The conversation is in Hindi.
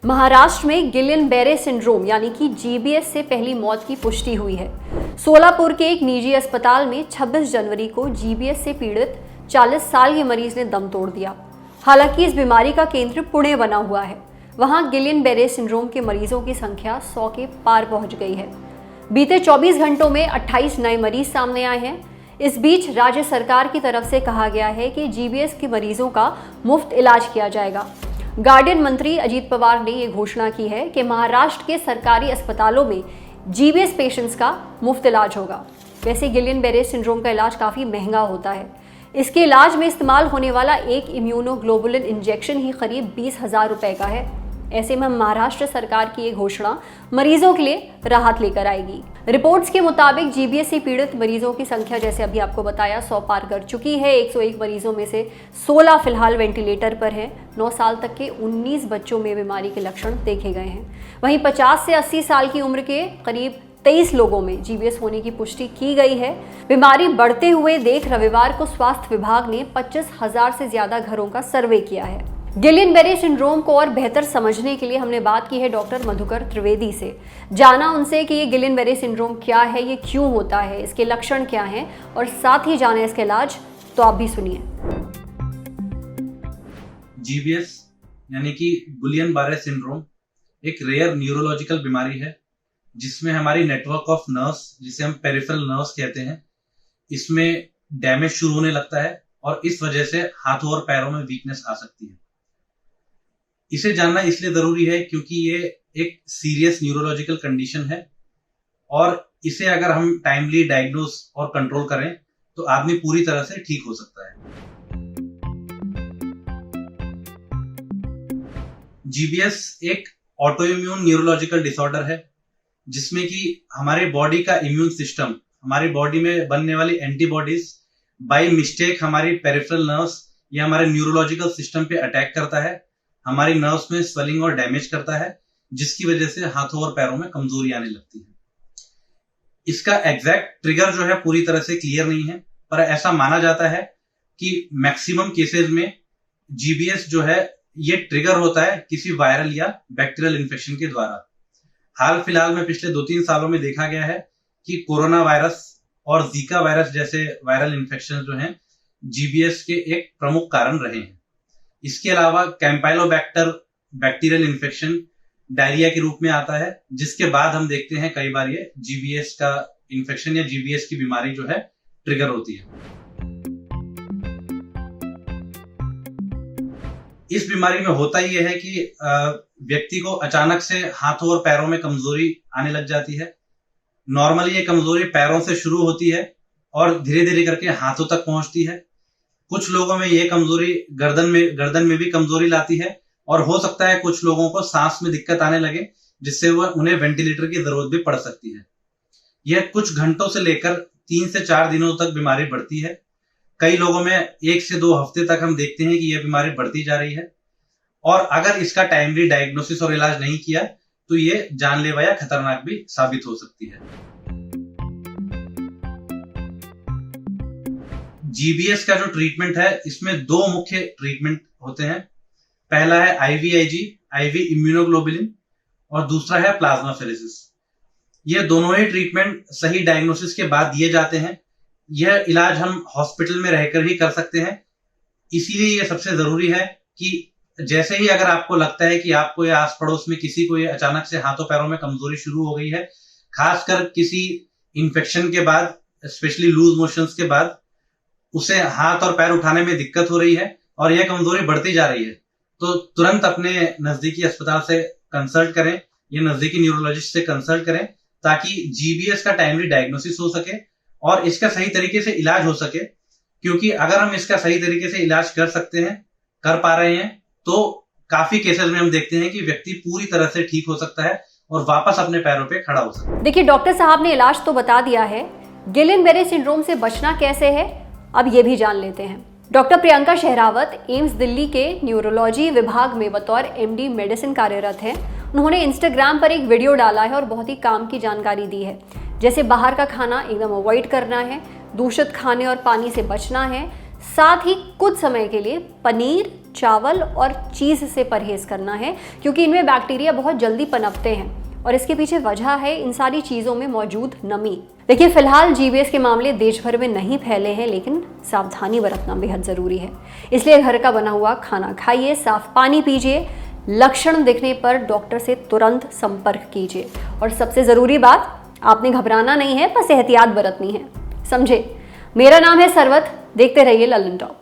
महाराष्ट्र में गिलियन बेरे सिंड्रोम यानी कि जीबीएस से पहली मौत की पुष्टि हुई है। सोलापुर के एक निजी अस्पताल में 26 जनवरी को जीबीएस से पीड़ित 40 साल के मरीज ने दम तोड़ दिया। हालांकि इस बीमारी का केंद्र पुणे बना हुआ है। वहां गिलियन बेरे सिंड्रोम के मरीजों की संख्या 100 के पार पहुंच गई है। बीते 24 घंटों में 28 नए मरीज सामने आए हैं। इस बीच राज्य सरकार की तरफ से कहा गया है कि जीबीएस के मरीजों का मुफ्त इलाज किया जाएगा। गार्डियन मंत्री अजीत पवार ने यह घोषणा की है कि महाराष्ट्र के सरकारी अस्पतालों में जीबीएस पेशेंट्स का मुफ्त इलाज होगा। वैसे गिलियन बेरे सिंड्रोम का इलाज काफ़ी महंगा होता है। इसके इलाज में इस्तेमाल होने वाला एक इम्यूनोग्लोबुलिन इंजेक्शन ही करीब 20,000 रुपए का है। ऐसे में महाराष्ट्र सरकार की ये घोषणा मरीजों के लिए राहत लेकर आएगी। रिपोर्ट्स के मुताबिक जीबीएस से पीड़ित मरीजों की संख्या जैसे अभी आपको बताया 100 पार कर चुकी है। 101 मरीजों में से 16 फिलहाल वेंटिलेटर पर हैं। 9 साल तक के 19 बच्चों में बीमारी के लक्षण देखे गए हैं। वहीं 50 से 80 साल की उम्र के करीब 23 लोगों में जीबीएस होने की पुष्टि की गई है। बीमारी बढ़ते हुए देख रविवार को स्वास्थ्य विभाग ने 25,000 से ज्यादा घरों का सर्वे किया है। गिलियन बेरे सिंड्रोम को और बेहतर समझने के लिए हमने बात की है डॉक्टर मधुकर त्रिवेदी से। जाना उनसे कि ये गिलियन बेरे सिंड्रोम क्या है, ये क्यों होता है, इसके लक्षण क्या हैं और साथ ही जाने इसका इलाज। तो आप भी सुनिए। जीबीएस यानी कि गिलियन बेरे सिंड्रोम एक रेयर न्यूरोलॉजिकल बीमारी है जिसमें हमारी नेटवर्क ऑफ नर्व्स, जिसे हम पेरिफेरल नर्व्स कहते हैं, इसमें डैमेज शुरू होने लगता है और इस वजह से हाथों और पैरों में वीकनेस आ सकती है। इसे जानना इसलिए जरूरी है क्योंकि ये एक सीरियस न्यूरोलॉजिकल कंडीशन है और इसे अगर हम टाइमली डायग्नोज और कंट्रोल करें तो आदमी पूरी तरह से ठीक हो सकता है। जीबीएस एक ऑटोइम्यून न्यूरोलॉजिकल डिसऑर्डर है जिसमें कि हमारे बॉडी का इम्यून सिस्टम, हमारी बॉडी में बनने वाली एंटीबॉडीज बाय मिस्टेक हमारी पेरिफेरल नर्व्स या हमारे न्यूरोलॉजिकल सिस्टम पे अटैक करता है, हमारी नर्व्स में स्वेलिंग और डैमेज करता है, जिसकी वजह से हाथों और पैरों में कमजोरी आने लगती है। इसका एग्जैक्ट ट्रिगर जो है पूरी तरह से क्लियर नहीं है, पर ऐसा माना जाता है कि मैक्सिमम केसेस में जीबीएस जो है ये ट्रिगर होता है किसी वायरल या बैक्टीरियल इन्फेक्शन के द्वारा। हाल फिलहाल में पिछले 2-3 सालों में देखा गया है कि कोरोना वायरस और जीका वायरस जैसे वायरल इन्फेक्शन जो हैं जीबीएस के एक प्रमुख कारण रहे हैं। इसके अलावा कैंपाइलोबैक्टर बैक्टीरियल इन्फेक्शन डायरिया के रूप में आता है, जिसके बाद हम देखते हैं कई बार ये जीबीएस का इन्फेक्शन या जीबीएस की बीमारी जो है ट्रिगर होती है। इस बीमारी में होता यह है कि व्यक्ति को अचानक से हाथों और पैरों में कमजोरी आने लग जाती है। नॉर्मली ये कमजोरी पैरों से शुरू होती है और धीरे धीरे करके हाथों तक पहुंचती है। कुछ लोगों में ये कमजोरी गर्दन में भी कमजोरी लाती है और हो सकता है कुछ लोगों को सांस में दिक्कत आने लगे, जिससे उन्हें वेंटिलेटर की जरूरत भी पड़ सकती है। यह कुछ घंटों से लेकर 3 से 4 दिनों तक बीमारी बढ़ती है। कई लोगों में 1 से 2 हफ्ते तक हम देखते हैं कि यह बीमारी बढ़ती जा रही है और अगर इसका टाइमली डायग्नोसिस और इलाज नहीं किया तो ये जानलेवा या खतरनाक भी साबित हो सकती है। जीबीएस का जो ट्रीटमेंट है इसमें 2 मुख्य ट्रीटमेंट होते हैं। पहला है आईवीआईजी, आईवी इम्यूनोग्लोबुलिन, और दूसरा है प्लाज्माफेरेसिस। ये दोनों ही ट्रीटमेंट सही डायग्नोसिस के बाद दिए जाते हैं। यह इलाज हम हॉस्पिटल में रहकर ही कर सकते हैं। इसीलिए यह सबसे जरूरी है कि जैसे ही अगर आपको लगता है कि आपको या आस पड़ोस में किसी को ये अचानक से हाथों पैरों में कमजोरी शुरू हो गई है, खासकर किसी इन्फेक्शन के बाद, स्पेशली लूज मोशंस के बाद, उसे हाथ और पैर उठाने में दिक्कत हो रही है और यह कमजोरी बढ़ती जा रही है, तो तुरंत अपने नजदीकी अस्पताल से कंसल्ट करें या नजदीकी न्यूरोलॉजिस्ट से कंसल्ट करें ताकि जीबीएस का टाइमली डायग्नोसिस हो सके और इसका सही तरीके से इलाज हो सके। क्योंकि अगर हम इसका सही तरीके से इलाज कर सकते हैं, कर पा रहे हैं, तो काफी केसेस में हम देखते हैं कि व्यक्ति पूरी तरह से ठीक हो सकता है और वापस अपने पैरों पे खड़ा हो सकता है। देखिए, डॉक्टर साहब ने इलाज तो बता दिया है, गिलियन बेरे सिंड्रोम से बचना कैसे है अब ये भी जान लेते हैं। डॉक्टर प्रियंका शहरावत एम्स दिल्ली के न्यूरोलॉजी विभाग में बतौर एमडी मेडिसिन कार्यरत हैं। उन्होंने इंस्टाग्राम पर एक वीडियो डाला है और बहुत ही काम की जानकारी दी है, जैसे बाहर का खाना एकदम अवॉइड करना है, दूषित खाने और पानी से बचना है, साथ ही कुछ समय के लिए पनीर, चावल और चीज़ से परहेज करना है, क्योंकि इनमें बैक्टीरिया बहुत जल्दी पनपते हैं और इसके पीछे वजह है इन सारी चीज़ों में मौजूद नमी। देखिए, फिलहाल जीबीएस के मामले देश भर में नहीं फैले हैं, लेकिन सावधानी बरतना बेहद ज़रूरी है। इसलिए घर का बना हुआ खाना खाइए, साफ पानी पीजिए, लक्षण दिखने पर डॉक्टर से तुरंत संपर्क कीजिए और सबसे ज़रूरी बात, आपने घबराना नहीं है, बस एहतियात बरतनी है, समझे। मेरा नाम है सरवत, देखते रहिए लल्लन टॉप।